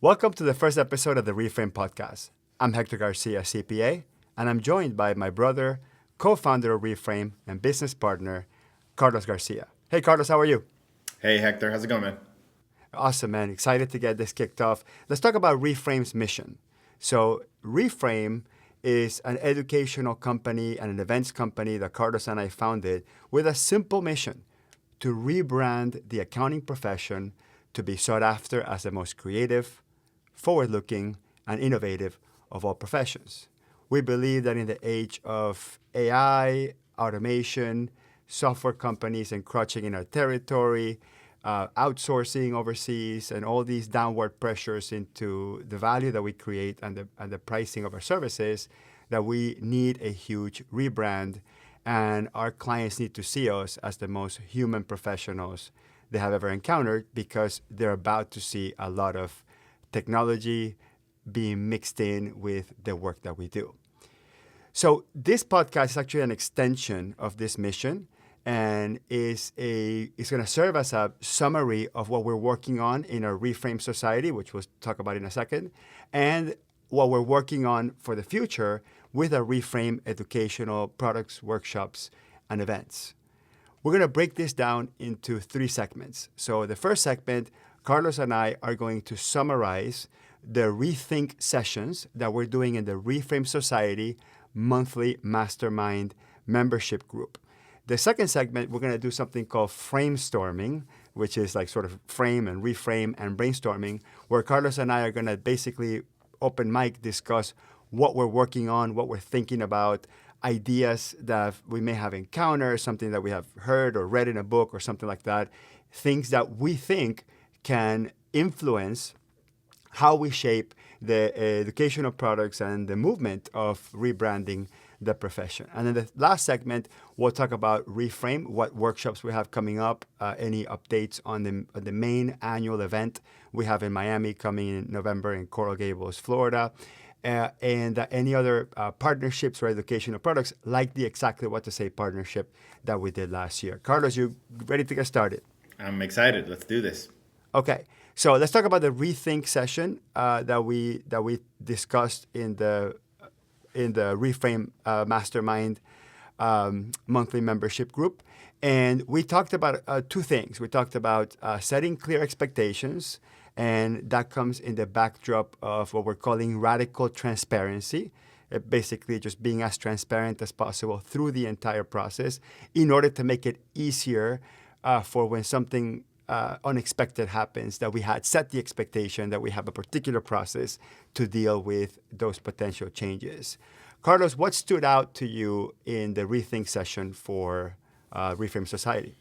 Welcome to the first episode of the Reframe Podcast. I'm Hector Garcia, CPA, and I'm joined by my brother, co-founder of Reframe and business partner, Carlos Garcia. Hey, Carlos, how are you? Hey, Hector. How's it going, man? Awesome, man. Excited to get this kicked off. Let's talk about Reframe's mission. So, Reframe is an educational company and an events company that Carlos and I founded with a simple mission to rebrand the accounting profession to be sought after as the most creative, forward-looking, and innovative of all professions. We believe that in the age of AI, automation, software companies encroaching in our territory, outsourcing overseas, and all these downward pressures into the value that we create and the pricing of our services, that we need a huge rebrand, and our clients need to see us as the most human professionals they have ever encountered, because they're about to see a lot of technology being mixed in with the work that we do. So this podcast is actually an extension of this mission, and is going to serve as a summary of what we're working on in our Reframe Society, which we'll talk about in a second, and what we're working on for the future with our Reframe educational products, workshops, and events. We're going to break this down into 3 segments. So the first segment, Carlos and I are going to summarize the Rethink sessions that we're doing in the Reframe Society monthly mastermind membership group. The second segment, we're going to do something called Framestorming, which is like sort of frame and reframe and brainstorming, where Carlos and I are going to basically open mic discuss what we're working on, what we're thinking about, ideas that we may have encountered, something that we have heard or read in a book or something like that, things that we think can influence how we shape the educational products and the movement of rebranding the profession. And then the last segment, we'll talk about Reframe, what workshops we have coming up, any updates on the main annual event we have in Miami coming in November in Coral Gables, Florida, and any other partnerships or educational products like the Exactly What to Say partnership that we did last year. Carlos, you ready to get started? I'm excited. Let's do this. Okay, so let's talk about the Rethink session that we discussed in the Reframe Mastermind monthly membership group. And we talked about 2 things. We talked about setting clear expectations, and that comes in the backdrop of what we're calling radical transparency, basically just being as transparent as possible through the entire process in order to make it easier for when something unexpected happens, that we had set the expectation that we have a particular process to deal with those potential changes. Carlos, what stood out to you in the Rethink session for Reframe Society?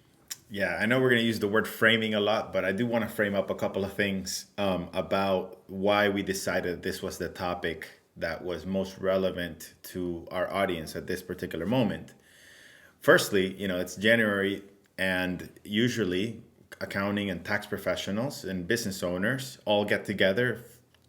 Yeah, I know we're going to use the word framing a lot, but I do want to frame up a couple of things about why we decided this was the topic that was most relevant to our audience at this particular moment. Firstly, it's January, and usually accounting and tax professionals and business owners all get together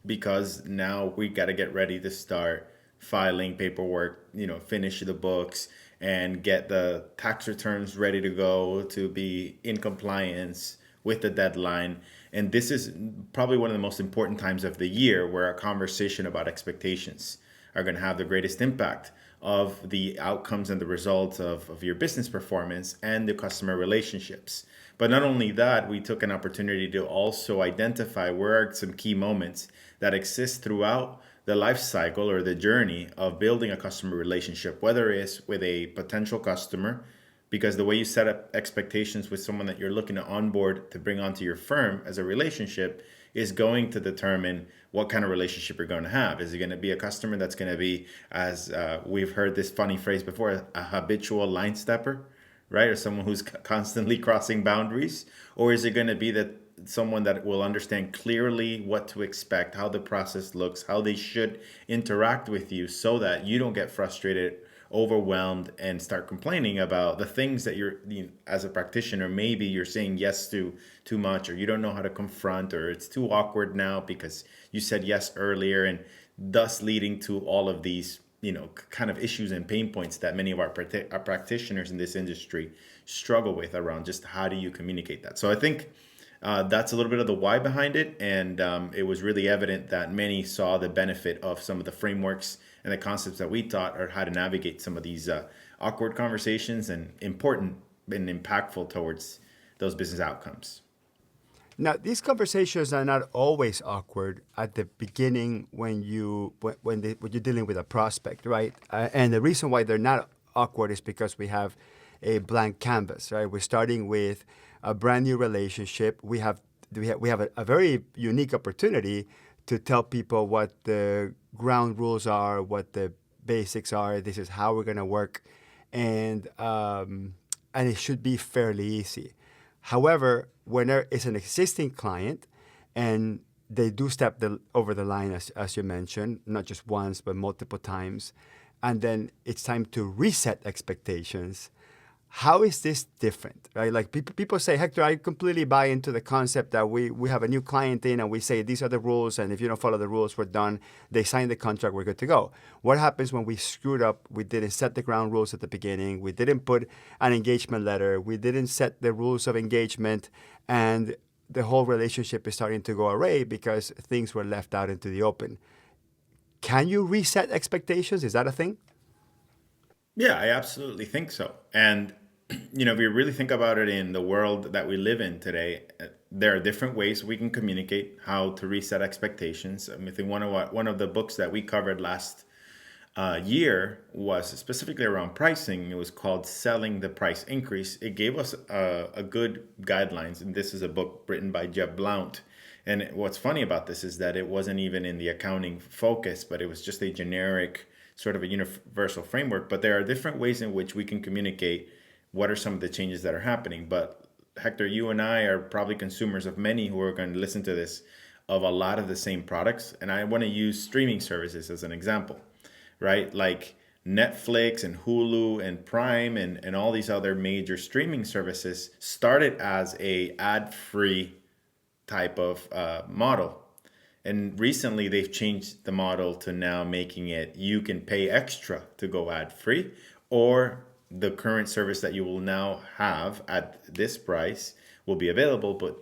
because now we got to get ready to start filing paperwork, finish the books and get the tax returns ready to go to be in compliance with the deadline. And this is probably one of the most important times of the year where a conversation about expectations are going to have the greatest impact of the outcomes and the results of your business performance and the customer relationships. But not only that, we took an opportunity to also identify where are some key moments that exist throughout the life cycle or the journey of building a customer relationship, whether it's with a potential customer, because the way you set up expectations with someone that you're looking to onboard to bring onto your firm as a relationship is going to determine what kind of relationship you're going to have. Is it going to be a customer that's going to be, as we've heard this funny phrase before, a habitual line stepper, right? Or someone who's constantly crossing boundaries? Or is it going to be that someone that will understand clearly what to expect, how the process looks, how they should interact with you so that you don't get frustrated, overwhelmed, and start complaining about the things that as a practitioner, maybe you're saying yes to too much, or you don't know how to confront, or it's too awkward now because you said yes earlier, and thus leading to all of these kind of issues and pain points that many of our practitioners in this industry struggle with around just how do you communicate that. So I think That's a little bit of the why behind it, and it was really evident that many saw the benefit of some of the frameworks and the concepts that we taught, or how to navigate some of these awkward conversations and important and impactful towards those business outcomes. Now, these conversations are not always awkward at the beginning when you're dealing with a prospect, right? And the reason why they're not awkward is because we have a blank canvas, right? We're starting with a brand new relationship. We have a very unique opportunity to tell people what the ground rules are, what the basics are. This is how we're going to work, and it should be fairly easy. However, when there is an existing client and they do step over the line, as you mentioned, not just once, but multiple times, and then it's time to reset expectations, how is this different, right? Like people say, Hector, I completely buy into the concept that we have a new client in and we say, these are the rules, and if you don't follow the rules, we're done. They sign the contract, we're good to go. What happens when we screwed up? We didn't set the ground rules at the beginning. We didn't put an engagement letter. We didn't set the rules of engagement, and the whole relationship is starting to go awry because things were left out into the open. Can you reset expectations? Is that a thing? Yeah, I absolutely think so. And if we really think about it in the world that we live in today, there are different ways we can communicate how to reset expectations. I think one of the books that we covered last year was specifically around pricing. It was called Selling the Price Increase. It gave us a good guidelines, and this is a book written by Jeb Blount. And what's funny about this is that it wasn't even in the accounting focus, but it was just a generic sort of a universal framework. But there are different ways in which we can communicate what are some of the changes that are happening. But Hector, you and I are probably consumers of many who are going to listen to this, of a lot of the same products. And I want to use streaming services as an example, right? Like Netflix and Hulu and Prime and all these other major streaming services started as a ad-free type of model. And recently they've changed the model to now making it you can pay extra to go ad-free, or the current service that you will now have at this price will be available, but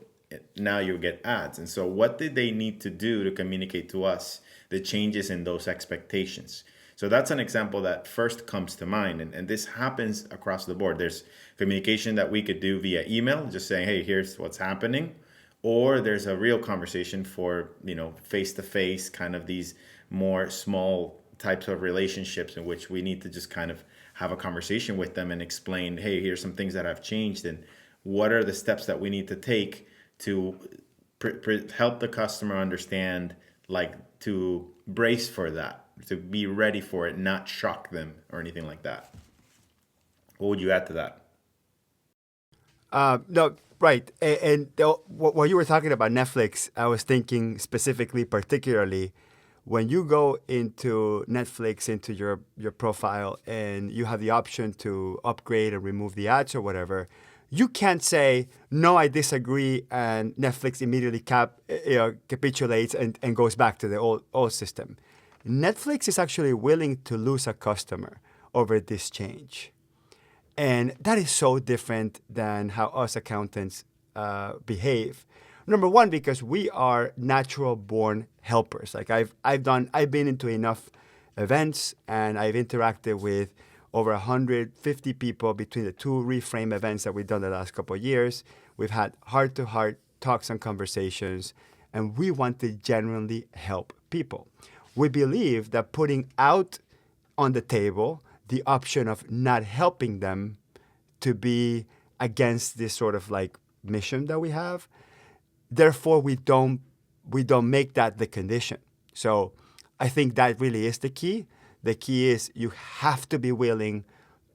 now you'll get ads. And so what did they need to do to communicate to us the changes in those expectations? So that's an example that first comes to mind. And this happens across the board. There's communication that we could do via email, just saying, hey, here's what's happening. Or there's a real conversation for, face-to-face, kind of these more small types of relationships in which we need to just kind of have a conversation with them and explain, hey, here's some things that have changed and what are the steps that we need to take to help the customer understand, like to brace for that, to be ready for it, not shock them or anything like that. What would you add to that? No, right. While you were talking about Netflix, I was thinking specifically, particularly, when you go into Netflix, into your profile, and you have the option to upgrade and remove the ads or whatever, you can't say, no, I disagree, and Netflix immediately capitulates and goes back to the old system. Netflix is actually willing to lose a customer over this change. And that is so different than how us accountants behave. Number one, because we are natural-born helpers. Like I've been into enough events, and I've interacted with over 150 people between the two Reframe events that we've done the last couple of years. We've had heart-to-heart talks and conversations, and we want to genuinely help people. We believe that putting out on the table the option of not helping them to be against this sort of like mission that we have. Therefore, we don't make that the condition. So I think that really is the key. The key is you have to be willing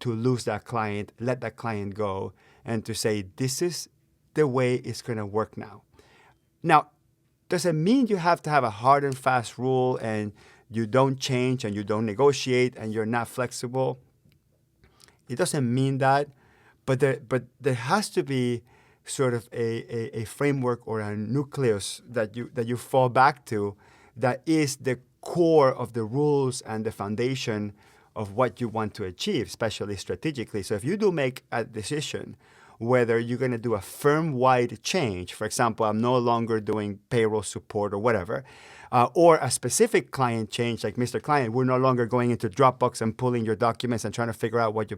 to lose that client, let that client go, and to say, this is the way it's going to work now. Now, does it mean you have to have a hard and fast rule and you don't change and you don't negotiate and you're not flexible? It doesn't mean that, but there has to be sort of a framework or a nucleus that you fall back to that is the core of the rules and the foundation of what you want to achieve, especially strategically. So if you do make a decision whether you're going to do a firm-wide change. For example, I'm no longer doing payroll support or whatever, or a specific client change, like Mr. Client, we're no longer going into Dropbox and pulling your documents and trying to figure out what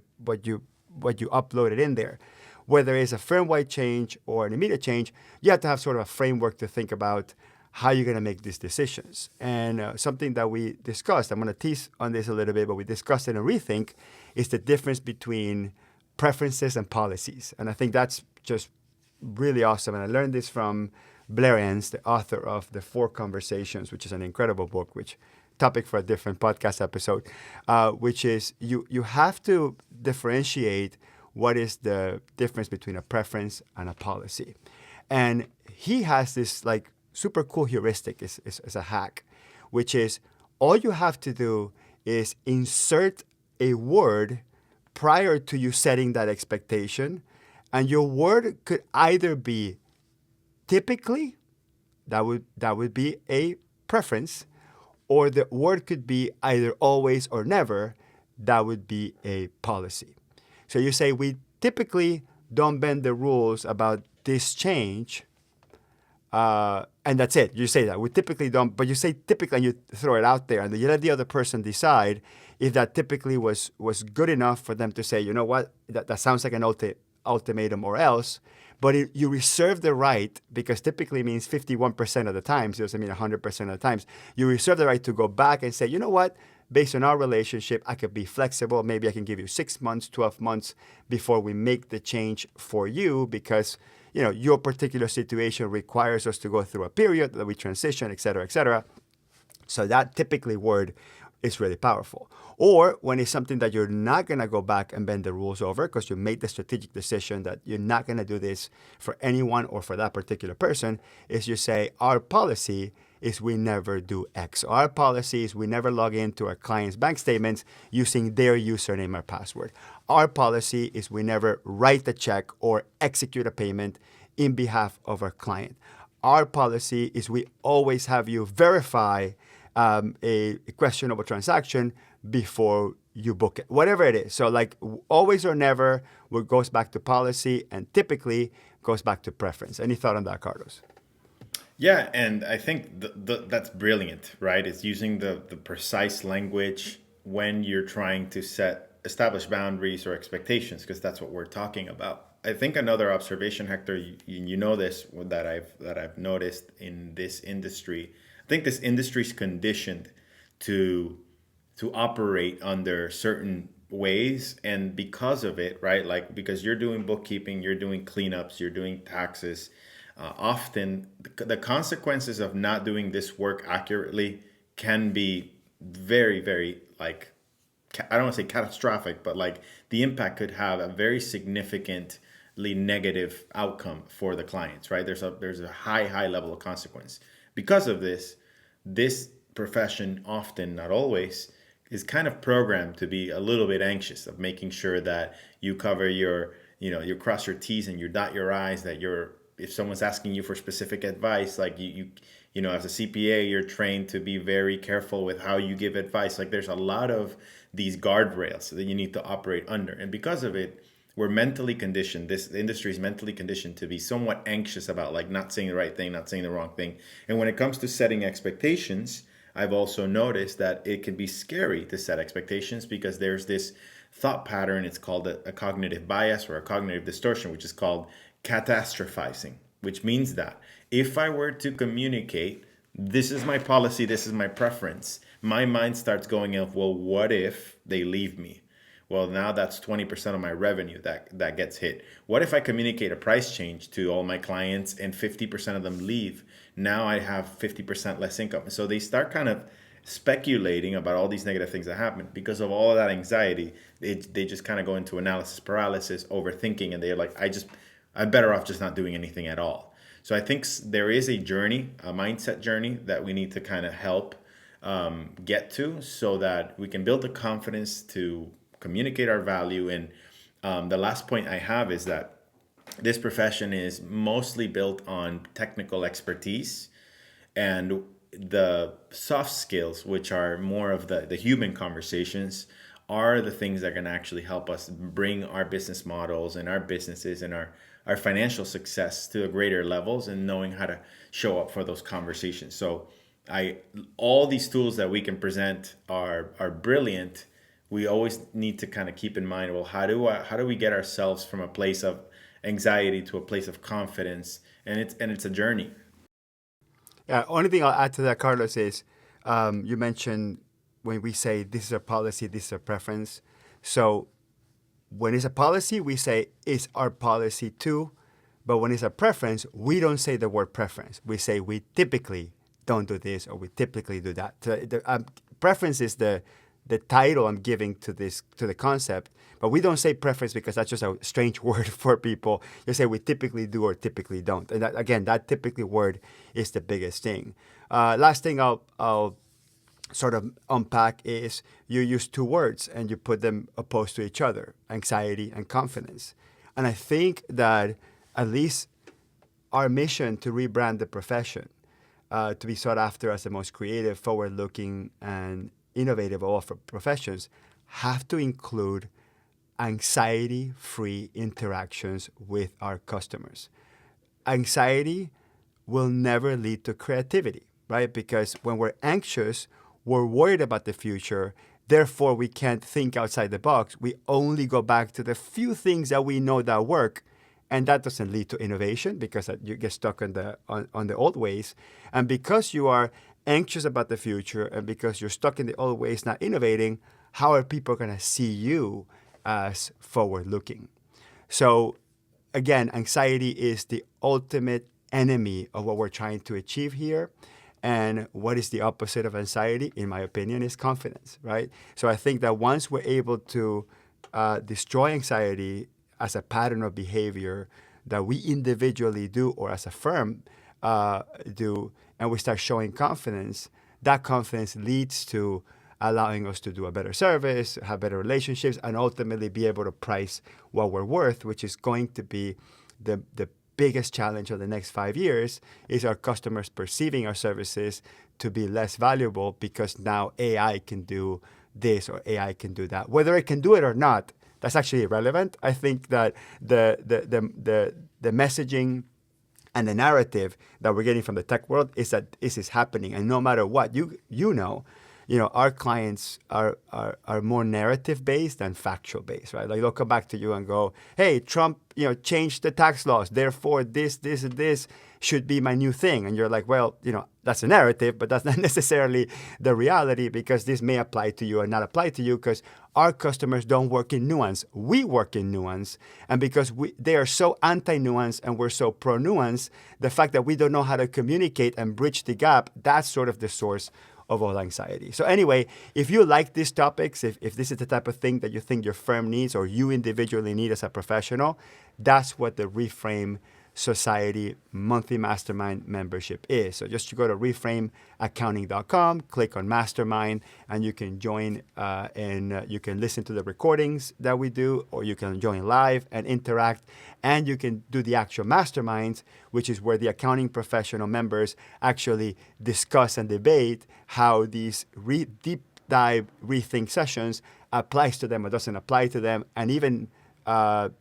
you uploaded in there. Whether it's a firm-wide change or an immediate change, you have to have sort of a framework to think about how you're going to make these decisions. And something that we discussed, I'm going to tease on this a little bit, but we discussed in a Rethink, is the difference between preferences and policies. And I think that's just really awesome. And I learned this from Blair Enns, the author of The Four Conversations, which is an incredible book, which topic for a different podcast episode, which is you have to differentiate what is the difference between a preference and a policy. And he has this like super cool heuristic, is a hack, which is all you have to do is insert a word prior to you setting that expectation. And your word could either be typically, that would be a preference, or the word could be either always or never, that would be a policy. So you say, we typically don't bend the rules about this change, and that's it. You say that. We typically don't, but you say typically and you throw it out there, and then you let the other person decide if that typically was good enough for them to say, you know what, that sounds like an ultimatum or else. But you reserve the right, because typically means 51% of the times, it doesn't mean 100% of the times. You reserve the right to go back and say, you know what, based on our relationship, I could be flexible. Maybe I can give you 6 months, 12 months before we make the change for you, because your particular situation requires us to go through a period that we transition, et cetera, et cetera. So that typically word is really powerful. Or when it's something that you're not going to go back and bend the rules over because you made the strategic decision that you're not going to do this for anyone or for that particular person, is you say, our policy is we never do X. Our policy is we never log into our client's bank statements using their username or password. Our policy is we never write a check or execute a payment in behalf of our client. Our policy is we always have you verify a questionable transaction before you book it, whatever it is. So like always or never goes back to policy, and typically goes back to preference. Any thought on that, Carlos? Yeah, and I think that's brilliant, right? It's using the precise language when you're trying to establish boundaries or expectations, because that's what we're talking about. I think another observation, Hector, you know this, that I've noticed in this industry. I think this industry is conditioned to operate under certain ways, and because of it, right? Like because you're doing bookkeeping, you're doing cleanups, you're doing taxes. Often the consequences of not doing this work accurately can be very, very I don't want to say catastrophic, but like the impact could have a very significantly negative outcome for the clients, right? There's a high level of consequence. Because of this profession often, not always, is kind of programmed to be a little bit anxious of making sure that you cover you cross your T's and you dot your I's, that if someone's asking you for specific advice, like you as a CPA, you're trained to be very careful with how you give advice. Like there's a lot of these guardrails that you need to operate under. And because of it, we're mentally conditioned. The industry is mentally conditioned to be somewhat anxious about like not saying the right thing, not saying the wrong thing. And when it comes to setting expectations, I've also noticed that it can be scary to set expectations, because there's this thought pattern. It's called a cognitive bias or a cognitive distortion, which is called catastrophizing, which means that if I were to communicate, this is my policy, this is my preference, my mind starts going of, well, what if they leave me? Well, now that's 20% of my revenue that gets hit. What if I communicate a price change to all my clients and 50% of them leave? Now I have 50% less income. So they start kind of speculating about all these negative things that happen. Because of all of that anxiety, they just kind of go into analysis paralysis, overthinking, and they're like, I'm better off just not doing anything at all. So I think there is a journey, a mindset journey that we need to kind of help get to, so that we can build the confidence to communicate our value. And the last point I have is that this profession is mostly built on technical expertise, and the soft skills, which are more of the human conversations, are the things that can actually help us bring our business models and our businesses and our financial success to greater levels, and knowing how to show up for those conversations. So I all these tools that we can present are brilliant. We always need to kind of keep in mind, well, how do we get ourselves from a place of anxiety to a place of confidence? And it's a journey. Yeah, only thing I'll add to that, Carlos, is you mentioned when we say this is a policy, this is a preference. So when it's a policy, we say it's our policy too. But when it's a preference, we don't say the word preference. We say we typically don't do this or we typically do that. So preference is the title I'm giving to the concept, but we don't say preference because that's just a strange word for people. You say we typically do or typically don't, and that typically word is the biggest thing. Last thing I'll sort of unpack is you use two words and you put them opposed to each other: anxiety and confidence. And I think that at least our mission to rebrand the profession, to be sought after as the most creative, forward-looking, and innovative of all professions, have to include anxiety-free interactions with our customers. Anxiety will never lead to creativity, right? Because when we're anxious, we're worried about the future. Therefore, we can't think outside the box. We only go back to the few things that we know that work. And that doesn't lead to innovation because you get stuck on the old ways. And because you are anxious about the future and because you're stuck in the old ways, not innovating, how are people going to see you as forward-looking? So again, anxiety is the ultimate enemy of what we're trying to achieve here. And what is the opposite of anxiety, in my opinion, is confidence, right? So I think that once we're able to destroy anxiety as a pattern of behavior that we individually do or as a firm do, and we start showing confidence, that confidence leads to allowing us to do a better service, have better relationships, and ultimately be able to price what we're worth, which is going to be the biggest challenge of the next 5 years, is our customers perceiving our services to be less valuable because now AI can do this or AI can do that. Whether it can do it or not, that's actually irrelevant. I think that the messaging and the narrative that we're getting from the tech world is that this is happening, and no matter what, our clients are more narrative based than factual based, right? Like they'll come back to you and go, "Hey, Trump, changed the tax laws. Therefore, this, and this should be my new thing." And you're like, "Well, that's a narrative, but that's not necessarily the reality because this may apply to you or not apply to you because our customers don't work in nuance. We work in nuance, and because they are so anti-nuance and we're so pro-nuance, the fact that we don't know how to communicate and bridge the gap, that's sort of the source of all anxiety." So anyway, if you like these topics, if this is the type of thing that you think your firm needs or you individually need as a professional, that's what the Reframe Society monthly mastermind membership is. So just to go to reframeaccounting.com, click on mastermind, and you can join and you can listen to the recordings that we do, or you can join live and interact, and you can do the actual masterminds, which is where the accounting professional members actually discuss and debate how these deep dive rethink sessions applies to them or doesn't apply to them, and even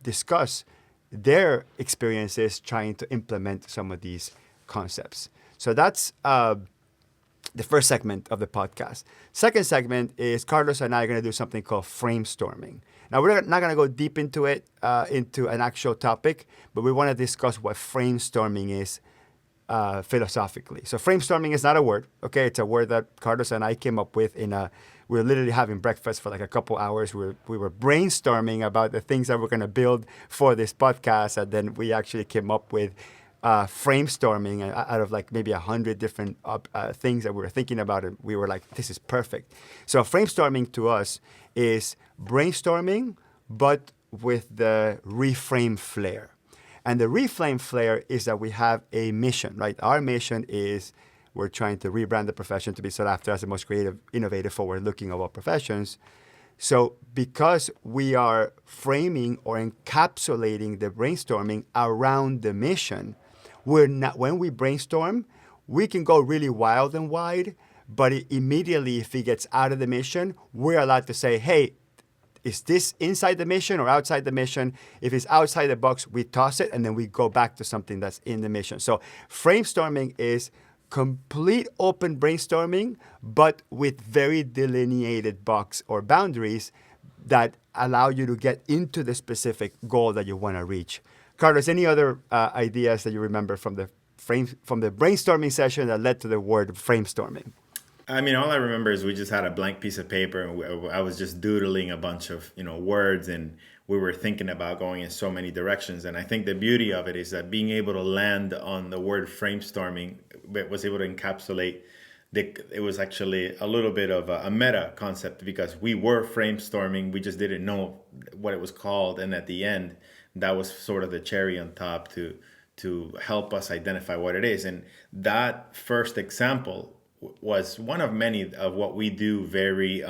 discuss their experiences trying to implement some of these concepts. So that's the first segment of the podcast. Second segment is Carlos and I are going to do something called Framestorming. Now, we're not going to go deep into it, into an actual topic, but we want to discuss what Framestorming is philosophically. So Framestorming is not a word, okay? It's a word that Carlos and I came up with we were literally having breakfast for like a couple hours. We were brainstorming about the things that we're going to build for this podcast, and then we actually came up with Framestorming out of like maybe 100 different things that we were thinking about, and we were like, this is perfect. So Framestorming to us is brainstorming, but with the reframe flair. And the reframe flair is that we have a mission, right? Our mission is we're trying to rebrand the profession to be sought after as the most creative, innovative, forward-looking of all professions. So because we are framing or encapsulating the brainstorming around the mission, when we brainstorm, we can go really wild and wide, but immediately if it gets out of the mission, we're allowed to say, hey, is this inside the mission or outside the mission? If it's outside the box, we toss it and then we go back to something that's in the mission. So framestorming is complete open brainstorming, but with very delineated box or boundaries that allow you to get into the specific goal that you want to reach. Carlos, any other ideas that you remember from the brainstorming session that led to the word framestorming? I mean, all I remember is we just had a blank piece of paper, and I was just doodling a bunch of words, and we were thinking about going in so many directions. And I think the beauty of it is that being able to land on the word framestorming was able to encapsulate. It was actually a little bit of a meta concept, because we were framestorming, we just didn't know what it was called, and at the end, that was sort of the cherry on top to help us identify what it is. And that first example was one of many of what we do very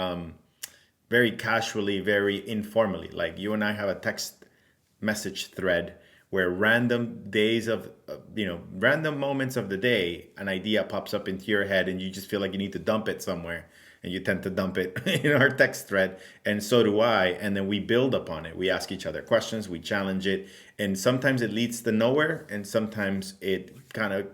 very casually, very informally. Like you and I have a text message thread where random days of random moments of the day, an idea pops up into your head and you just feel like you need to dump it somewhere, and you tend to dump it in our text thread, and so do I. And then we build upon it. We ask each other questions, we challenge it, and sometimes it leads to nowhere, and sometimes it kind of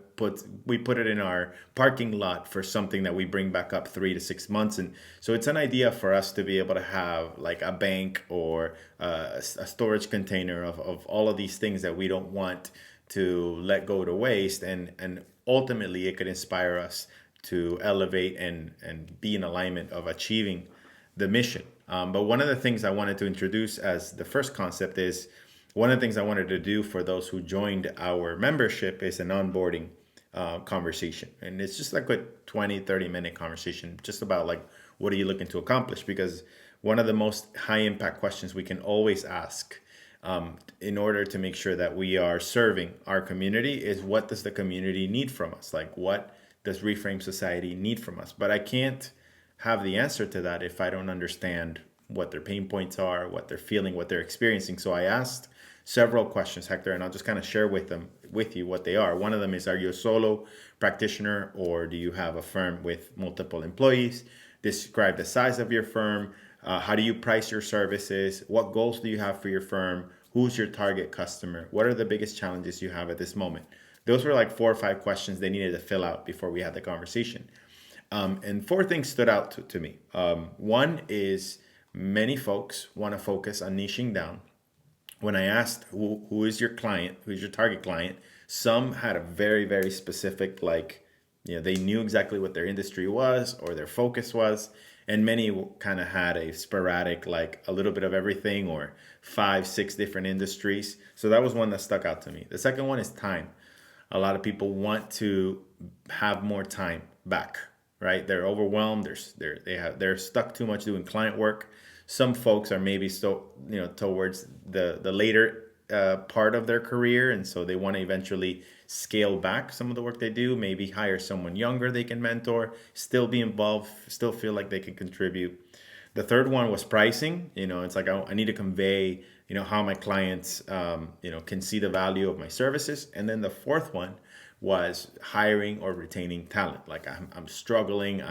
we put it in our parking lot for something that we bring back up 3 to 6 months. And so it's an idea for us to be able to have like a bank or a storage container of all of these things that we don't want to let go to waste, and ultimately it could inspire us to elevate and be in alignment of achieving the mission. But one of the things I wanted to introduce as the first concept is, one of the things I wanted to do for those who joined our membership is an onboarding conversation. And it's just like a 20-30 minute conversation just about like, what are you looking to accomplish? Because one of the most high impact questions we can always ask in order to make sure that we are serving our community is, what does the community need from us? Like, what does Reframe Society need from us? But I can't have the answer to that if I don't understand what their pain points are, what they're feeling, what they're experiencing. So I asked several questions, Hector, and I'll just kind of share with you what they are. One of them is, are you a solo practitioner, or do you have a firm with multiple employees? Describe the size of your firm. How do you price your services? What goals do you have for your firm? Who's your target customer? What are the biggest challenges you have at this moment? Those were like 4 or 5 questions they needed to fill out before we had the conversation. And 4 things stood out to me. One is, many folks want to focus on niching down. When I asked who is your client, who's your target client, some had a very, very specific, they knew exactly what their industry was or their focus was. And many kind of had a sporadic, like a little bit of everything, or 5, 6 different industries. So that was one that stuck out to me. The second one is time. A lot of people want to have more time back, right? They're overwhelmed. They're stuck too much doing client work. Some folks are maybe still, towards the later part of their career, and so they want to eventually scale back some of the work they do. Maybe hire someone younger they can mentor, still be involved, still feel like they can contribute. The third one was pricing. It's like I need to convey, how my clients, can see the value of my services. And then the fourth one was hiring or retaining talent. Like I'm struggling.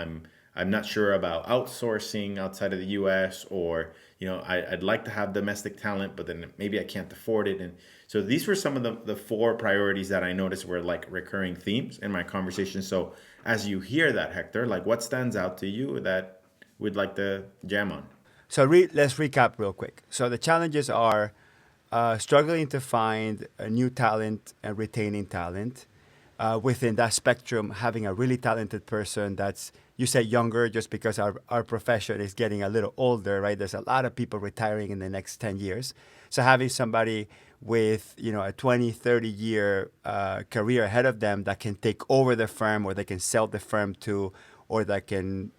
I'm not sure about outsourcing outside of the U.S. or, I'd like to have domestic talent, but then maybe I can't afford it. And so these were some of the 4 priorities that I noticed were like recurring themes in my conversation. So as you hear that, Hector, like what stands out to you that we'd like to jam on? So let's recap real quick. So the challenges are struggling to find a new talent and retaining talent. Within that spectrum, having a really talented person that's, you say younger just because our profession is getting a little older, right? There's a lot of people retiring in the next 10 years. So having somebody with, a 20, 30-year career ahead of them that can take over the firm, or they can sell the firm to, or that can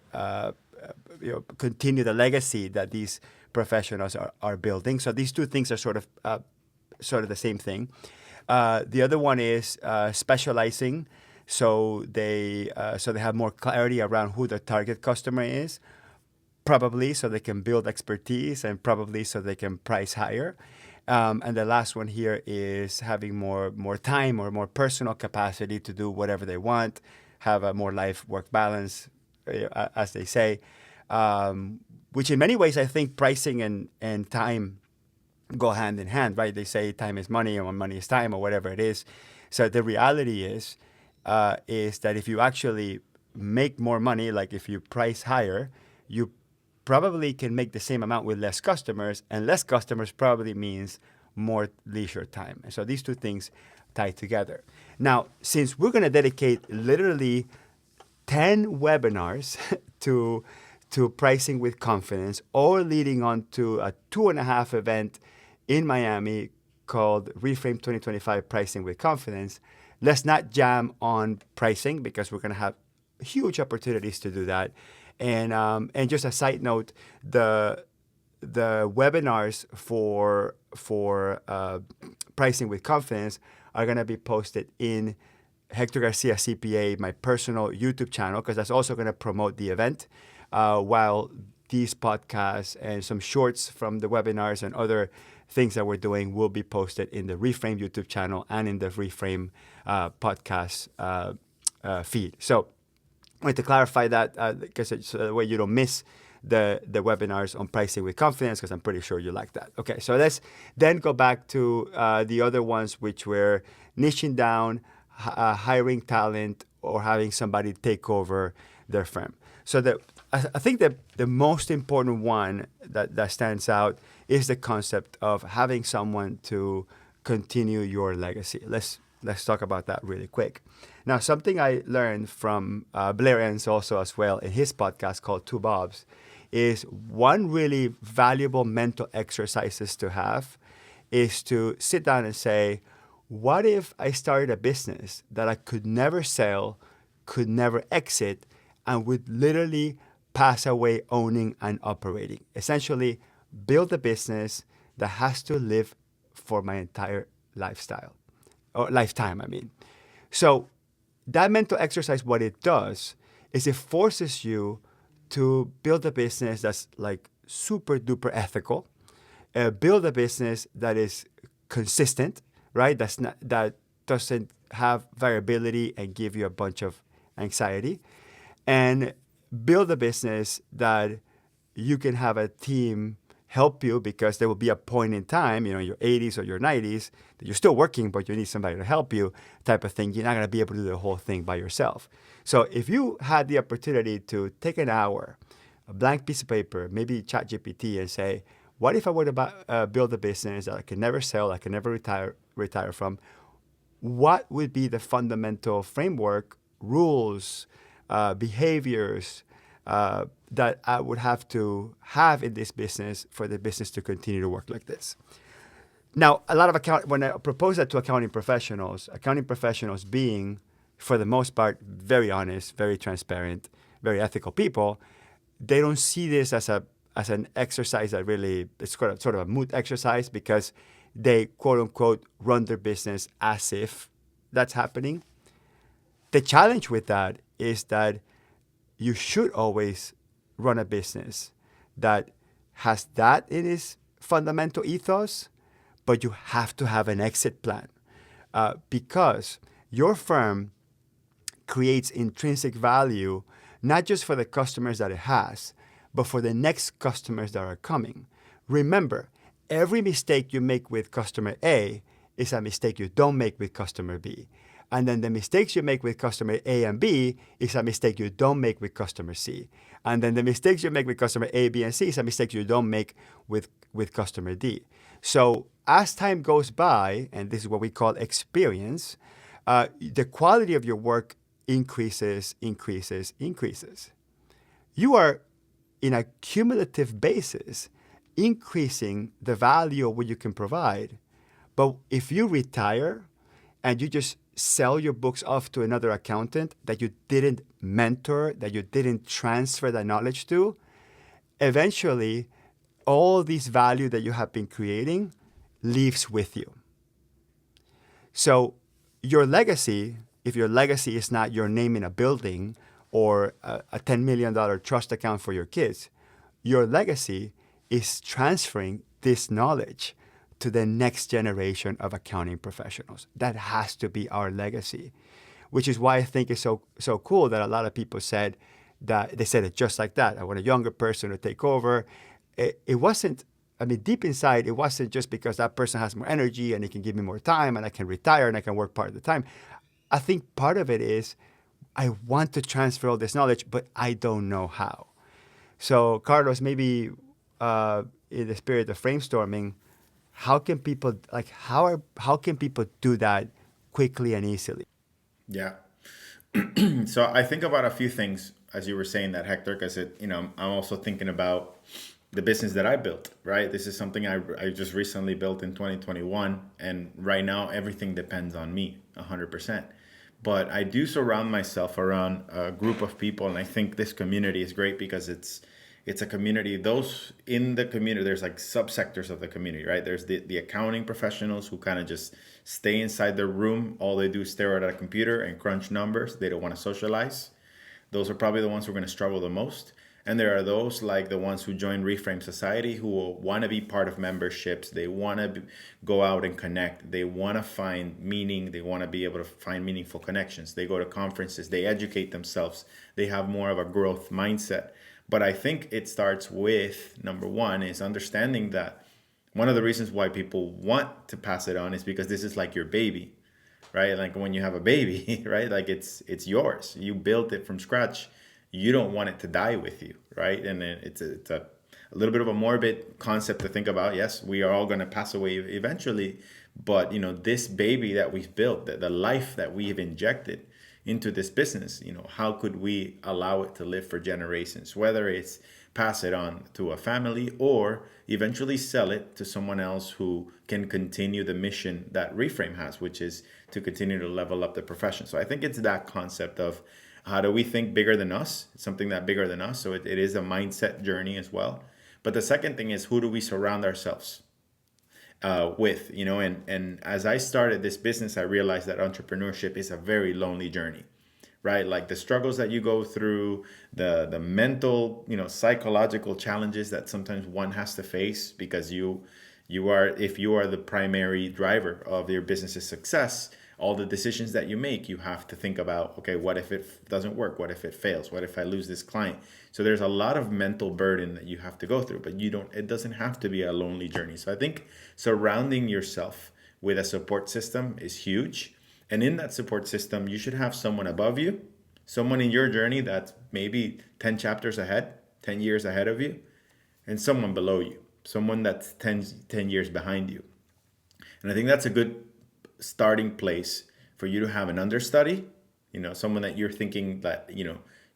continue the legacy that these professionals are building. So these 2 things are sort of the same thing. The other one is specializing, so they have more clarity around who the target customer is, probably so they can build expertise, and probably so they can price higher. And the last one here is having more time or more personal capacity to do whatever they want, have a more life-work balance, as they say. which in many ways I think pricing and time go hand in hand, right? They say time is money and money is time or whatever it is. So the reality is that if you actually make more money, like if you price higher, you probably can make the same amount with less customers, and less customers probably means more leisure time. And so these two things tie together. Now, since we're going to dedicate literally 10 webinars to pricing with confidence, or leading on to a 2.5 event in Miami called Reframe 2025 Pricing with Confidence, let's not jam on pricing because we're going to have huge opportunities to do that. And just a side note, the webinars for pricing with confidence are going to be posted in Hector Garcia CPA, my personal YouTube channel, because that's also going to promote the event, while these podcasts and some shorts from the webinars and other things that we're doing will be posted in the Reframe YouTube channel and in the Reframe podcast feed. So I wanted to clarify that because so that way you don't miss the webinars on pricing with confidence, because I'm pretty sure you like that. Okay, so let's then go back to the other ones, which were niching down, hiring talent, or having somebody take over their firm. So I think that the most important one that stands out is the concept of having someone to continue your legacy. Let's talk about that really quick. Now, something I learned from Blair Enns also as well in his podcast called Two Bobs is one really valuable mental exercises to have is to sit down and say, what if I started a business that I could never sell, could never exit, and would literally pass away owning and operating? Essentially, build a business that has to live for my entire lifestyle, or lifetime, I mean. So that mental exercise, what it does is it forces you to build a business that's like super duper ethical, build a business that is consistent, right? That doesn't have variability and give you a bunch of anxiety, and build a business that you can have a team help you, because there will be a point in time, in your 80s or your 90s, that you're still working, but you need somebody to help you type of thing. You're not going to be able to do the whole thing by yourself. So if you had the opportunity to take an hour, a blank piece of paper, maybe ChatGPT, and say, what if I were to build a business that I could never sell, I could never retire from, what would be the fundamental framework, rules, behaviors, that I would have to have in this business for the business to continue to work like this? Now, a lot of when I propose that to accounting professionals being, for the most part, very honest, very transparent, very ethical people, they don't see this as an exercise that really, it's sort of a moot exercise, because they, quote unquote, run their business as if that's happening. The challenge with that is that you should always run a business that has that in its fundamental ethos, but you have to have an exit plan, because your firm creates intrinsic value, not just for the customers that it has, but for the next customers that are coming. Remember, every mistake you make with customer A is a mistake you don't make with customer B. And then the mistakes you make with customer A and B is a mistake you don't make with customer C. And then the mistakes you make with customer A, B, and C is a mistake you don't make with customer D. So as time goes by, and this is what we call experience, the quality of your work increases. You are, in a cumulative basis, increasing the value of what you can provide. But if you retire and you just sell your books off to another accountant that you didn't mentor, that you didn't transfer that knowledge to, eventually all this value that you have been creating leaves with you. So your legacy, if your legacy is not your name in a building or a $10 million trust account for your kids, your legacy is transferring this knowledge to the next generation of accounting professionals. That has to be our legacy, which is why I think it's so cool that a lot of people said that they said it just like that. I want a younger person to take over. It wasn't, I mean, deep inside, it wasn't just because that person has more energy and he can give me more time and I can retire and I can work part of the time. I think part of it is I want to transfer all this knowledge, but I don't know how. So, Carlos, maybe in the spirit of brainstorming, how can people how can people do that quickly and easily? Yeah. So I think about a few things as you were saying that, Hector, because I'm also thinking about the business that I built, right? This is something I just recently built in 2021. And right now, everything depends on me 100%. But I do surround myself around a group of people. And I think this community is great because it's a community. Those in the community, there's like subsectors of the community, right? There's the accounting professionals who kind of just stay inside their room. All they do is stare at a computer and crunch numbers. They don't want to socialize. Those are probably the ones who are going to struggle the most. And there are those like the ones who join Reframe Society who will want to be part of memberships. They want to go out and connect. They want to find meaning. They want to be able to find meaningful connections. They go to conferences. They educate themselves. They have more of a growth mindset. But I think it starts with, number one, is understanding that one of the reasons why people want to pass it on is because this is like your baby, right? Like when you have a baby, right? Like it's yours. You built it from scratch. You don't want it to die with you, right? And it's a little bit of a morbid concept to think about. Yes, we are all going to pass away eventually, but this baby that we've built, the life that we have injected into this business, how could we allow it to live for generations? Whether it's pass it on to a family or eventually sell it to someone else who can continue the mission that Reframe has, which is to continue to level up the profession. So I think it's that concept of how do we think bigger than us? It's something that bigger than us. So it is a mindset journey as well. But the second thing is, who do we surround ourselves with? And as I started this business, I realized that entrepreneurship is a very lonely journey, right? Like the struggles that you go through, the mental, psychological challenges that sometimes one has to face because if you are the primary driver of your business's success, all the decisions that you make, you have to think about, okay, what if it doesn't work? What if it fails? What if I lose this client? So there's a lot of mental burden that you have to go through, but it doesn't have to be a lonely journey. So I think surrounding yourself with a support system is huge. And in that support system, you should have someone above you, someone in your journey that's maybe 10 chapters ahead, 10 years ahead of you, and someone below you, someone that's 10 years behind you. And I think that's a good starting place for you to have an understudy, someone that you're thinking that,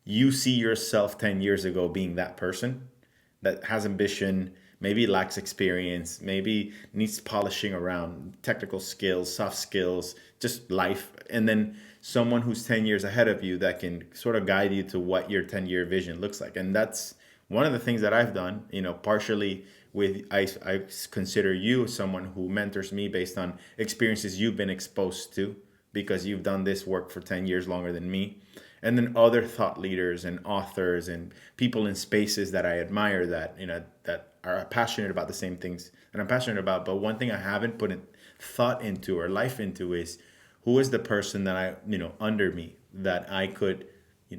you see yourself 10 years ago being that person that has ambition, maybe lacks experience, maybe needs polishing around technical skills, soft skills, just life. And then someone who's 10 years ahead of you that can sort of guide you to what your 10-year vision looks like. And that's one of the things that I've done, partially I consider you someone who mentors me based on experiences you've been exposed to because you've done this work for 10 years longer than me. And then other thought leaders and authors and people in spaces that I admire that are passionate about the same things that I'm passionate about. But one thing I haven't put thought into or life into is who is the person that under me that I could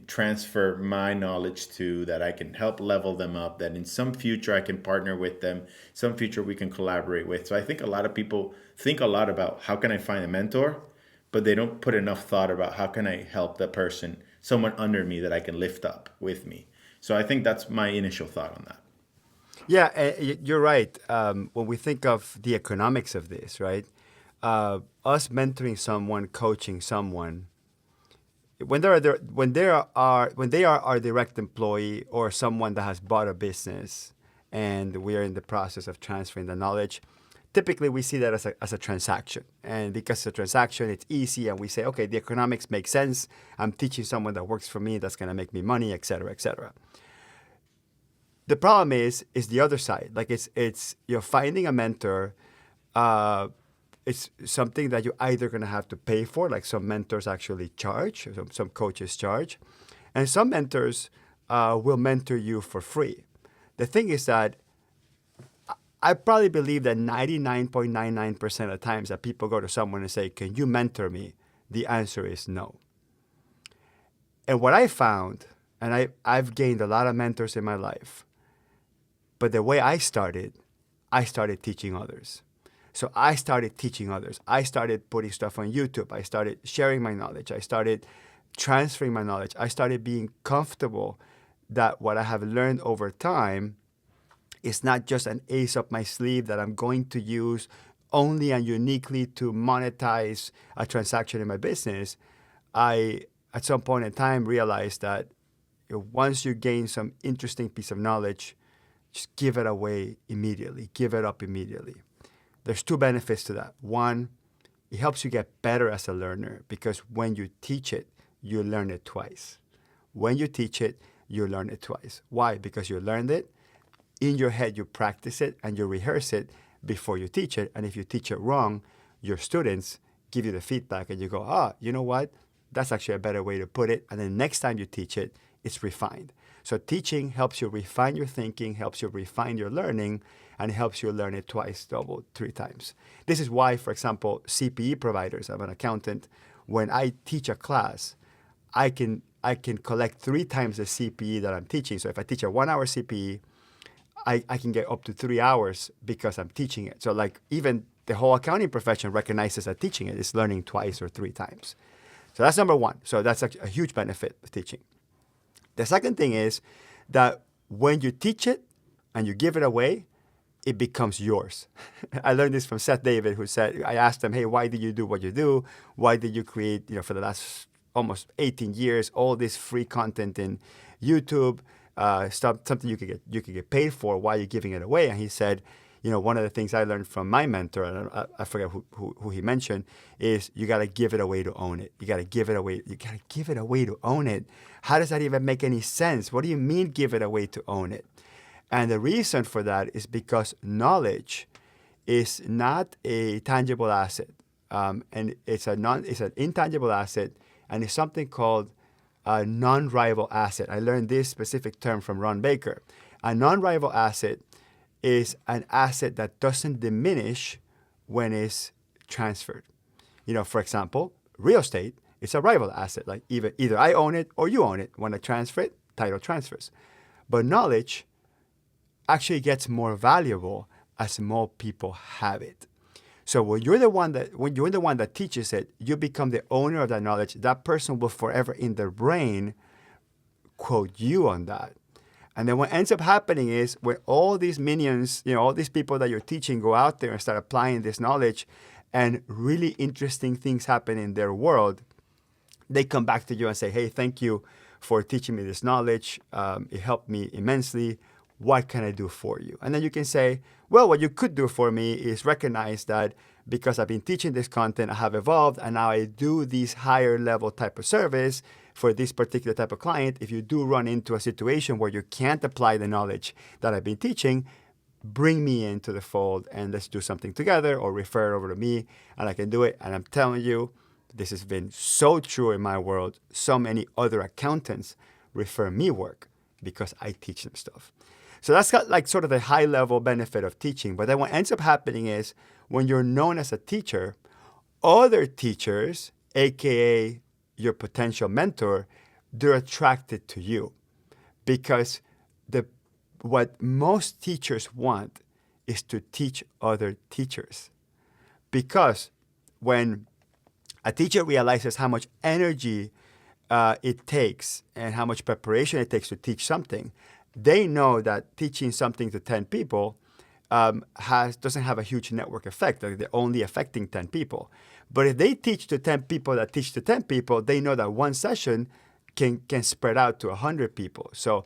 transfer my knowledge to, that I can help level them up, that in some future I can partner with them, some future we can collaborate with. So I think a lot of people think a lot about how can I find a mentor, but they don't put enough thought about how can I help the person, someone under me that I can lift up with me. So I think that's my initial thought on that. Yeah, you're right. When we think of the economics of this, right? Us mentoring someone, coaching someone, when they are our direct employee or someone that has bought a business and we are in the process of transferring the knowledge, typically we see that as a transaction. And because it's a transaction, it's easy and we say, okay, the economics make sense. I'm teaching someone that works for me, that's going to make me money, et cetera, et cetera. The problem is the other side. Like it's you're finding a mentor. It's something that you're either going to have to pay for, like some mentors actually charge, some coaches charge, and some mentors will mentor you for free. The thing is that I probably believe that 99.99% of times that people go to someone and say, can you mentor me? The answer is no. And what I found and I've gained a lot of mentors in my life. But the way I started teaching others. So I started teaching others. I started putting stuff on YouTube. I started sharing my knowledge. I started transferring my knowledge. I started being comfortable that what I have learned over time is not just an ace up my sleeve that I'm going to use only and uniquely to monetize a transaction in my business. I, at some point in time, realized that once you gain some interesting piece of knowledge, just give it away immediately. Give it up immediately. There's two benefits to that. One, it helps you get better as a learner because when you teach it, you learn it twice. When you teach it, you learn it twice. Why? Because you learned it. In your head, you practice it and you rehearse it before you teach it. And if you teach it wrong, your students give you the feedback and you go, you know what? That's actually a better way to put it. And then next time you teach it, it's refined. So teaching helps you refine your thinking, helps you refine your learning, and helps you learn it twice, double, 3 times. This is why, for example, CPE providers, I'm an accountant, when I teach a class, I can collect 3 times the CPE that I'm teaching. So if I teach a 1-hour CPE, I can get up to 3 hours because I'm teaching it. So like even the whole accounting profession recognizes that teaching it is learning twice or 3 times. So that's number one. So that's a huge benefit of teaching. The second thing is that when you teach it and you give it away, it becomes yours. I learned this from Seth David, who said, I asked him, hey, why did you do what you do? Why did you create, for the last almost 18 years, all this free content in YouTube, something you could get paid for? Why are you giving it away? And he said, one of the things I learned from my mentor, and I forget who he mentioned, is you got to give it away to own it. You got to give it away. You got to give it away to own it. How does that even make any sense? What do you mean give it away to own it? And the reason for that is because knowledge is not a tangible asset, and it's an intangible asset, and it's something called a non-rival asset. I learned this specific term from Ron Baker. A non-rival asset is an asset that doesn't diminish when it's transferred. For example, real estate is a rival asset. Like either I own it or you own it. When I transfer it, title transfers. But knowledge actually gets more valuable as more people have it. So when you're the one that teaches it, you become the owner of that knowledge. That person will forever in their brain quote you on that. And then what ends up happening is when all these minions, all these people that you're teaching go out there and start applying this knowledge and really interesting things happen in their world, they come back to you and say, hey, thank you for teaching me this knowledge. It helped me immensely. What can I do for you? And then you can say, well, what you could do for me is recognize that because I've been teaching this content, I have evolved, and now I do these higher level type of service for this particular type of client. If you do run into a situation where you can't apply the knowledge that I've been teaching, bring me into the fold and let's do something together, or refer it over to me and I can do it. And I'm telling you, this has been so true in my world. So many other accountants refer me work because I teach them stuff. So that's got like sort of the high level benefit of teaching. But then what ends up happening is when you're known as a teacher, other teachers, AKA your potential mentor, they're attracted to you because what most teachers want is to teach other teachers. Because when a teacher realizes how much energy it takes and how much preparation it takes to teach something, they know that teaching something to 10 people doesn't have a huge network effect. Like they're only affecting 10 people. But if they teach to 10 people that teach to 10 people, they know that one session can spread out to 100 people. So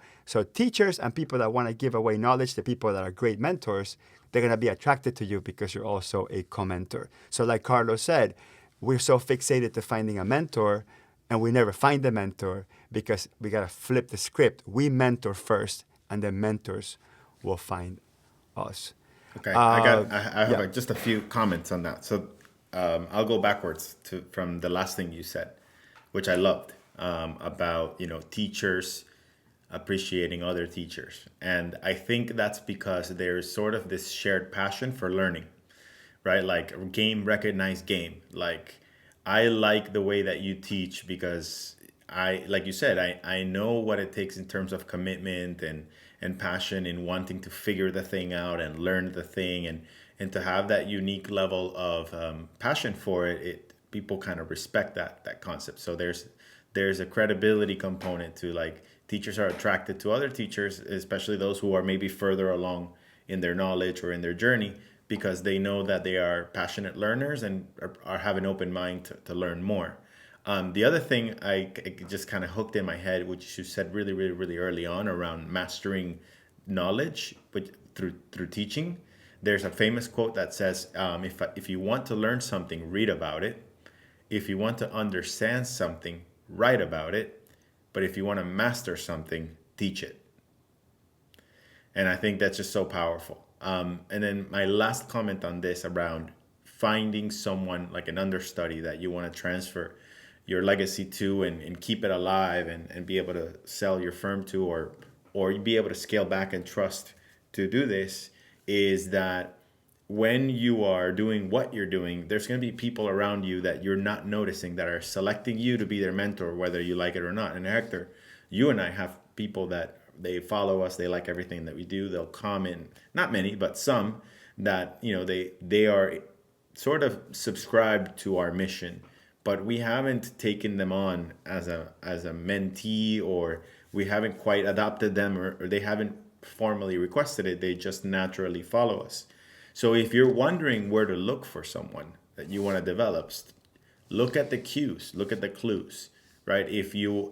teachers and people that want to give away knowledge to people that are great mentors, they're going to be attracted to you because you're also a co-mentor. So like Carlos said, we're so fixated to finding a mentor and we never find the mentor because we got to flip the script. We mentor first and the mentors will find us. Okay, I have just a few comments on that. So I'll go backwards from the last thing you said, which I loved, about teachers appreciating other teachers. And I think that's because there's sort of this shared passion for learning, right? Like game recognized game. Like I like the way that you teach because I like you said, I know what it takes in terms of commitment and passion in wanting to figure the thing out and learn the thing and to have that unique level of passion for it. People kind of respect that concept. So there's a credibility component to, like, teachers are attracted to other teachers, especially those who are maybe further along in their knowledge or in their journey, because they know that they are passionate learners and have an open mind to learn more. The other thing I just kind of hooked in my head, which you said really, really, really early on, around mastering knowledge through teaching. There's a famous quote that says, if you want to learn something, read about it. If you want to understand something, write about it. But if you want to master something, teach it. And I think that's just so powerful. And then my last comment on this, around finding someone like an understudy that you want to transfer your legacy to and keep it alive and be able to sell your firm to, or be able to scale back and trust to do this, is that when you are doing what you're doing, there's going to be people around you that you're not noticing that are selecting you to be their mentor, whether you like it or not. And Hector, you and I have people that they follow us, they like everything that we do, they'll comment, not many, but some, that, you know, they are sort of subscribed to our mission, but we haven't taken them on as a mentee, or we haven't quite adopted them, or they haven't formally requested it. They just naturally follow us. So if you're wondering where to look for someone that you want to develop, look at the cues, look at the clues, right?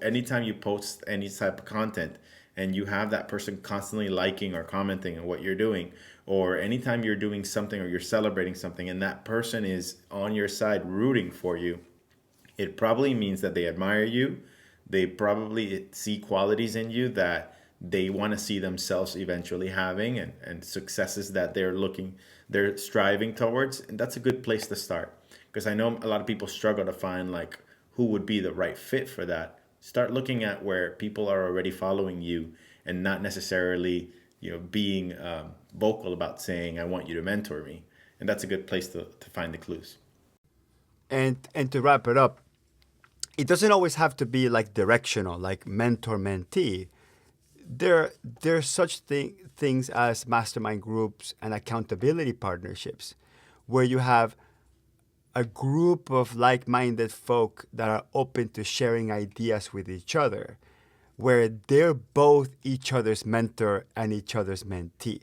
Anytime you post any type of content and you have that person constantly liking or commenting on what you're doing, or anytime you're doing something or you're celebrating something and that person is on your side rooting for you, it probably means that they admire you. They probably see qualities in you that they want to see themselves eventually having, and successes that they're striving towards. And that's a good place to start, because I know a lot of people struggle to find, like, who would be the right fit for that. Start looking at where people are already following you and not necessarily, being vocal about saying, I want you to mentor me. And that's a good place to find the clues. And to wrap it up, it doesn't always have to be like directional, like mentor-mentee. There's such things as mastermind groups and accountability partnerships, where you have a group of like-minded folk that are open to sharing ideas with each other, where they're both each other's mentor and each other's mentee.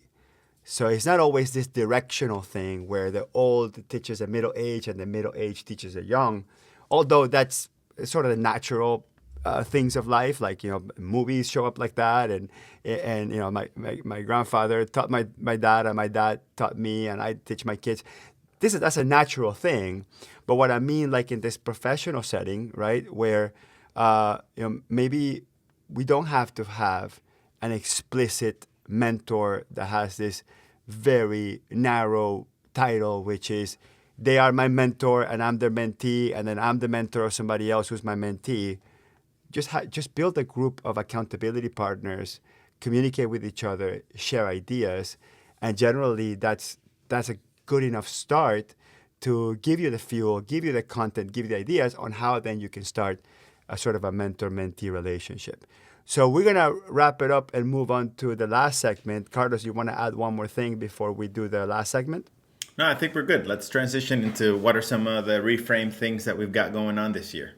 So it's not always this directional thing where the old teaches the middle age and the middle age teaches the young, although that's sort of the natural things of life, like, movies show up like that, and my grandfather taught my dad, and my dad taught me, and I teach my kids. That's a natural thing. But what I mean, like in this professional setting, right, where maybe we don't have to have an explicit mentor that has this very narrow title, which is they are my mentor and I'm their mentee, and then I'm the mentor of somebody else who's my mentee. Just build a group of accountability partners, communicate with each other, share ideas, and generally that's a good enough start to give you the fuel, give you the content, give you the ideas on how then you can start a sort of a mentor-mentee relationship. So we're going to wrap it up and move on to the last segment. Carlos, you want to add one more thing before we do the last segment? No, I think we're good. Let's transition into what are some of the Reframe things that we've got going on this year.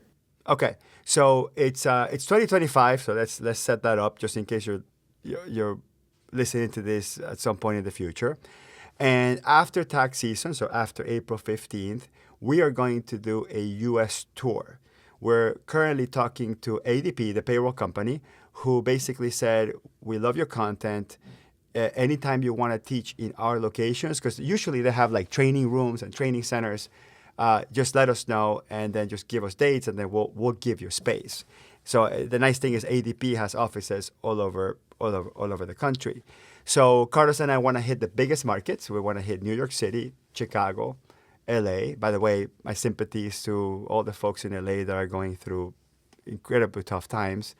Okay, so it's 2025, so let's set that up just in case you're listening to this at some point in the future. And after tax season, so after April 15th, we are going to do a U.S. tour. We're currently talking to ADP, the payroll company, who basically said, we love your content. Anytime you want to teach in our locations, because usually they have like training rooms and training centers, just let us know and then just give us dates, and then we'll give you space. So the nice thing is ADP has offices all over the country. So Carlos and I want to hit the biggest markets. We want to hit New York City, Chicago, LA. By the way, my sympathies to all the folks in LA that are going through incredibly tough times.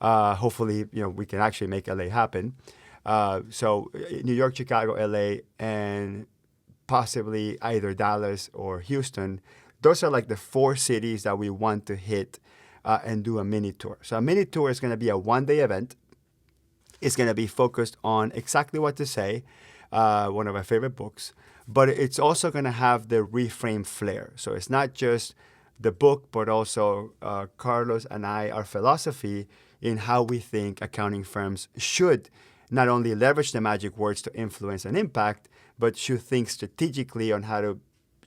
Hopefully, we can actually make LA happen. So New York, Chicago, LA, and possibly either Dallas or Houston. Those are like the 4 cities that we want to hit and do a mini tour. So a mini tour is going to be a one-day event. It's going to be focused on exactly what to say, one of my favorite books, but it's also going to have the reframe flair. So it's not just the book, but also Carlos and our philosophy in how we think accounting firms should not only leverage the magic words to influence and impact, but should think strategically on how to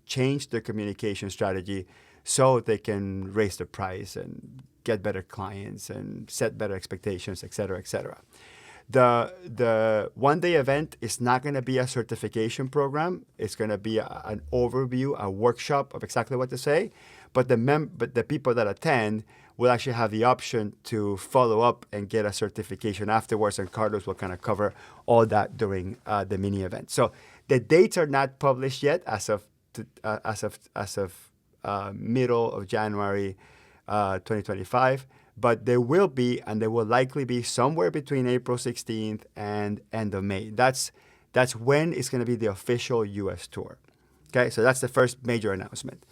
change their communication strategy so they can raise the price and get better clients and set better expectations, et cetera, et cetera. The one-day event is not going to be a certification program. It's going to be an overview, a workshop of exactly what to say. But the people that attend will actually have the option to follow up and get a certification afterwards. And Carlos will kind of cover all that during the mini event. So the dates are not published yet as of middle of January 2025. But there will be, and there will likely be somewhere between April 16th and end of May. That's when it's going to be the official U.S. tour. Okay, so that's the first major announcement.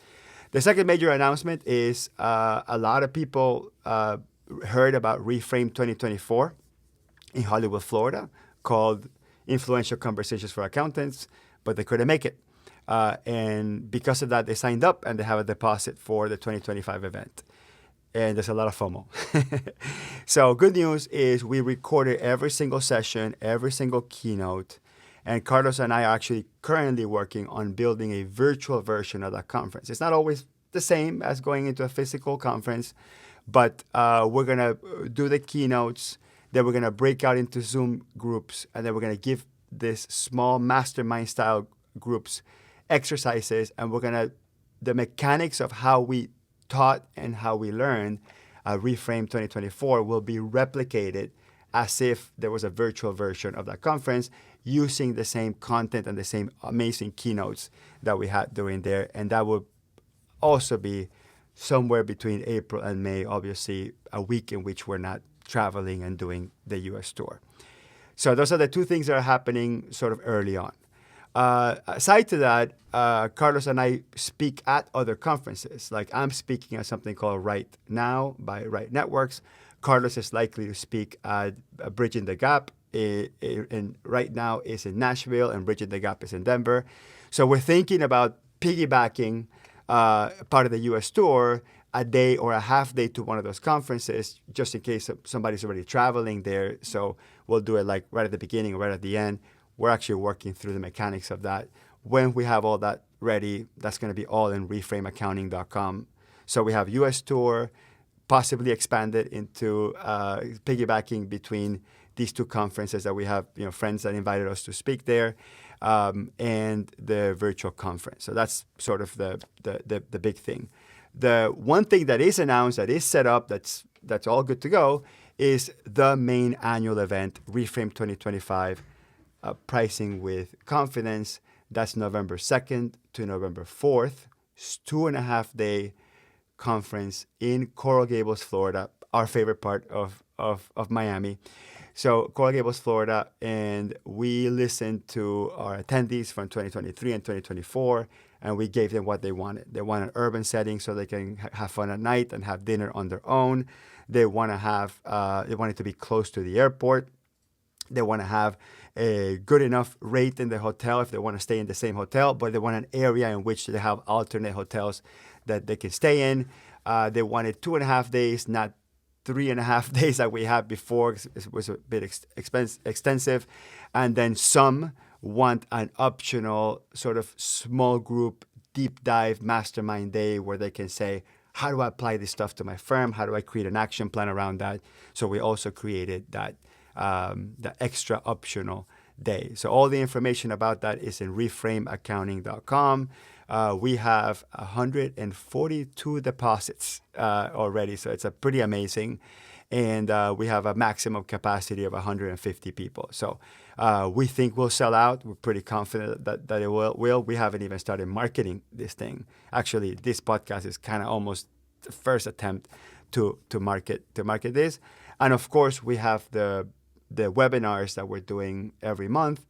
The second major announcement is a lot of people heard about Reframe 2024 in Hollywood, Florida, called Influential Conversations for Accountants, but they couldn't make it. And because of that, they signed up and they have a deposit for the 2025 event. And there's a lot of FOMO. So good news is we recorded every single session, every single keynote. And Carlos and I are actually currently working on building a virtual version of that conference. It's not always the same as going into a physical conference, but we're going to do the keynotes. Then we're going to break out into Zoom groups. And then we're going to give this small mastermind style groups exercises. And the mechanics of how we taught and how we learned Reframe 2024 will be replicated as if there was a virtual version of that conference using the same content and the same amazing keynotes that we had during there. And that will also be somewhere between April and May, obviously a week in which we're not traveling and doing the US tour. So those are the two things that are happening sort of early on. Aside to that, Carlos and I speak at other conferences. Like I'm speaking at something called Right Now by Right Networks. Carlos is likely to speak at Bridging the Gap. And Right Now is in Nashville and Bridging the Gap is in Denver. So we're thinking about piggybacking part of the U.S. tour, a day or a half day to one of those conferences, just in case somebody's already traveling there. So we'll do it like right at the beginning or right at the end. We're actually working through the mechanics of that. When we have all that ready, that's going to be all in reframeaccounting.com. So we have U.S. tour, possibly expanded into piggybacking between these two conferences that we have, friends that invited us to speak there, and the virtual conference. So that's sort of the big thing. The one thing that is announced, that is set up, that's all good to go, is the main annual event, Reframe 2025. Pricing with Confidence. That's November 2nd to November 4th. It's 2.5-day conference in Coral Gables, Florida, our favorite part of Miami. So Coral Gables, Florida, and we listened to our attendees from 2023 and 2024, and we gave them what they wanted. They want an urban setting so they can have fun at night and have dinner on their own. They want it to be close to the airport. They want to have a good enough rate in the hotel if they want to stay in the same hotel, but they want an area in which they have alternate hotels that they can stay in. They wanted 2.5 days, not 3.5 days that we had before. It was a bit extensive. And then some want an optional sort of small group, deep dive mastermind day where they can say, how do I apply this stuff to my firm? How do I create an action plan around that? So we also created that the extra optional day. So all the information about that is in reframeaccounting.com. We have 142 deposits already, so it's a pretty amazing. And we have a maximum capacity of 150 people. So we think we'll sell out. We're pretty confident that it will. We haven't even started marketing this thing. Actually, this podcast is kind of almost the first attempt to market this. And of course, we have the webinars that we're doing every month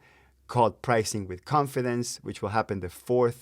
called Pricing with Confidence, which will happen the 4th,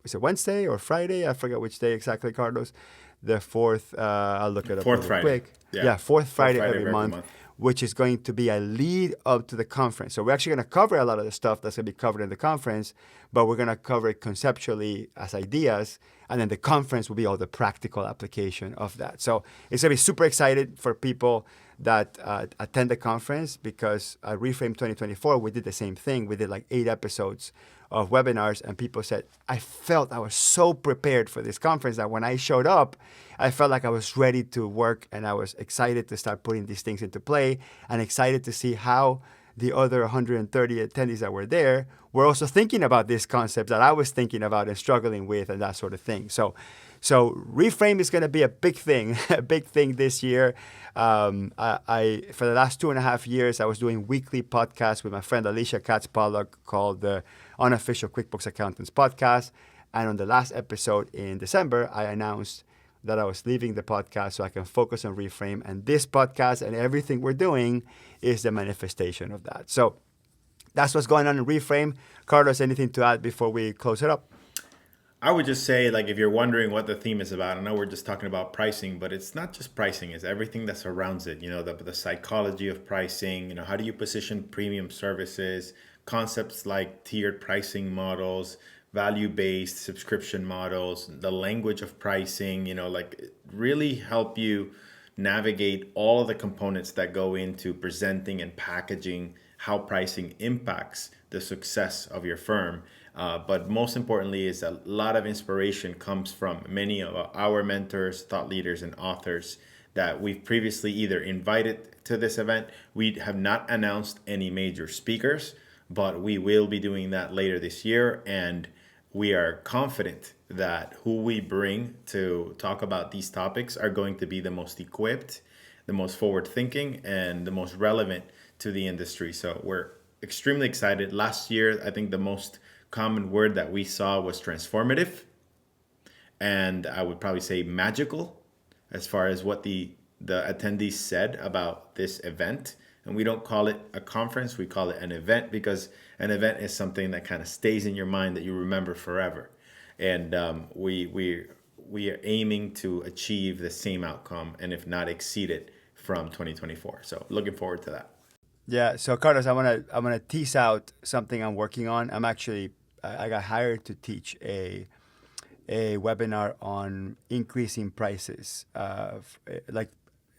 is it Wednesday or Friday? I forget which day exactly, Carlos. the fourth, I'll look it up Fourth really Friday. quick. Yeah. Fourth Fourth Friday Friday every of every month, month. which is going to be a lead up to the conference. So we're actually going to cover a lot of the stuff that's going to be covered in the conference, but we're going to cover it conceptually as ideas, and then the conference will be all the practical application of that. So it's going to be super excited for people that attend the conference, because at Reframe 2024, we did the same thing. We did like 8 episodes of webinars, and people said, I felt I was so prepared for this conference that when I showed up, I felt like I was ready to work, and I was excited to start putting these things into play, and excited to see how the other 130 attendees that were there were also thinking about this concept that I was thinking about and struggling with, and that sort of thing. So Reframe is going to be a big thing, a big thing this year. I for the last 2.5 years, I was doing weekly podcasts with my friend Alicia Katz-Pollock called the Unofficial QuickBooks Accountants Podcast. And on the last episode in December, I announced that I was leaving the podcast so I can focus on Reframe. And this podcast and everything we're doing is the manifestation of that. So that's what's going on in Reframe. Carlos, anything to add before we close it up? I would just say, like, if you're wondering what the theme is about, I know we're just talking about pricing, but it's not just pricing, it's everything that surrounds it. You know, the psychology of pricing, you know, how do you position premium services, concepts like tiered pricing models, value-based subscription models, the language of pricing, you know, like really help you navigate all of the components that go into presenting and packaging how pricing impacts the success of your firm. But most importantly is a lot of inspiration comes from many of our mentors, thought leaders, and authors that we've previously either invited to this event. We have not announced any major speakers, but we will be doing that later this year. And we are confident that who we bring to talk about these topics are going to be the most equipped, the most forward thinking, and the most relevant to the industry. So we're extremely excited. Last year, I think the most common word that we saw was transformative, and I would probably say magical as far as what the attendees said about this event. And we don't call it a conference, we call it an event, because an event is something that kind of stays in your mind that you remember forever. And we are aiming to achieve the same outcome, and if not exceed it, from 2024. So looking forward to that. Yeah. So Carlos, I wanna tease out something I'm working on. I got hired to teach a webinar on increasing prices.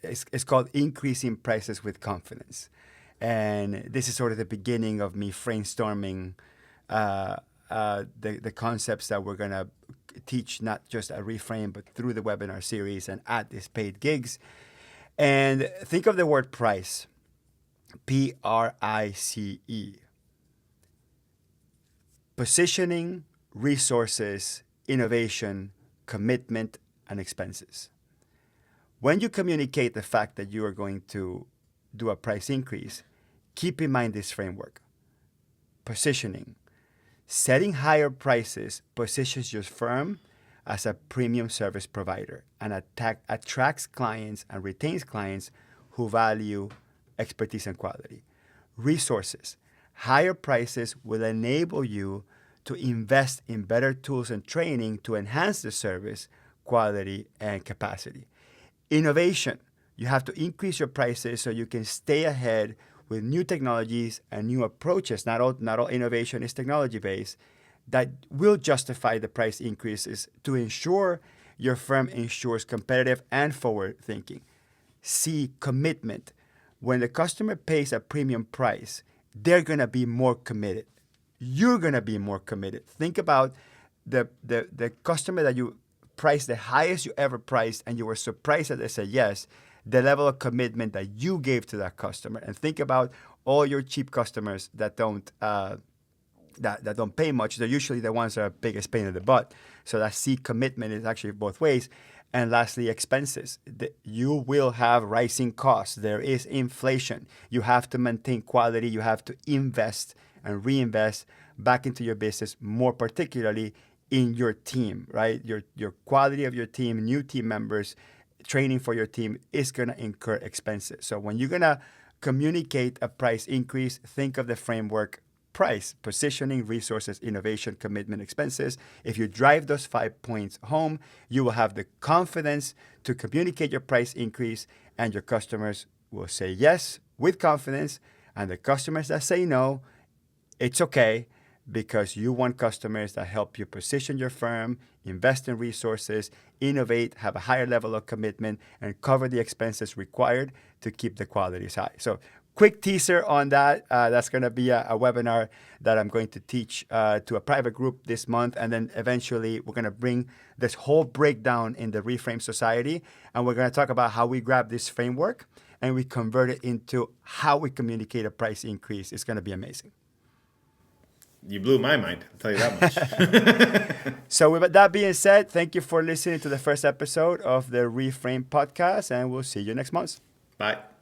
It's called Increasing Prices with Confidence, and this is sort of the beginning of me brainstorming the concepts that we're gonna teach, not just at Reframe, but through the webinar series and at these paid gigs. And think of the word price, PRICE. Positioning, resources, innovation, commitment, and expenses. When you communicate the fact that you are going to do a price increase, keep in mind this framework. Positioning. Setting higher prices positions your firm as a premium service provider and attracts clients and retains clients who value expertise and quality. Resources. Higher prices will enable you to invest in better tools and training to enhance the service, quality, and capacity. Innovation. You have to increase your prices so you can stay ahead with new technologies and new approaches. Not all innovation is technology-based. That will justify the price increases to ensure your firm ensures competitive and forward thinking. C, commitment. When the customer pays a premium price, they're going to be more committed. You're going to be more committed. Think about the customer that you priced the highest you ever priced, and you were surprised that they said yes, the level of commitment that you gave to that customer. And think about all your cheap customers that don't that don't pay much. They're usually the ones that are biggest pain in the butt. So that C, commitment, is actually both ways. And lastly, expenses. You will have rising costs. There is inflation. You have to maintain quality. You have to invest and reinvest back into your business, more particularly in your team, right? Your quality of your team, new team members, training for your team is going to incur expenses. So when you're going to communicate a price increase, think of the framework price, positioning, resources, innovation, commitment, expenses. If you drive those 5 points home, you will have the confidence to communicate your price increase, and your customers will say yes with confidence. And the customers that say no, it's okay, because you want customers that help you position your firm, invest in resources, innovate, have a higher level of commitment, and cover the expenses required to keep the qualities high. So quick teaser on that. That's going to be a webinar that I'm going to teach to a private group this month. And then eventually we're going to bring this whole breakdown in the Reframe Society. And we're going to talk about how we grab this framework and we convert it into how we communicate a price increase. It's going to be amazing. You blew my mind, I'll tell you that much. So with that being said, thank you for listening to the first episode of the Reframe Podcast, and we'll see you next month. Bye.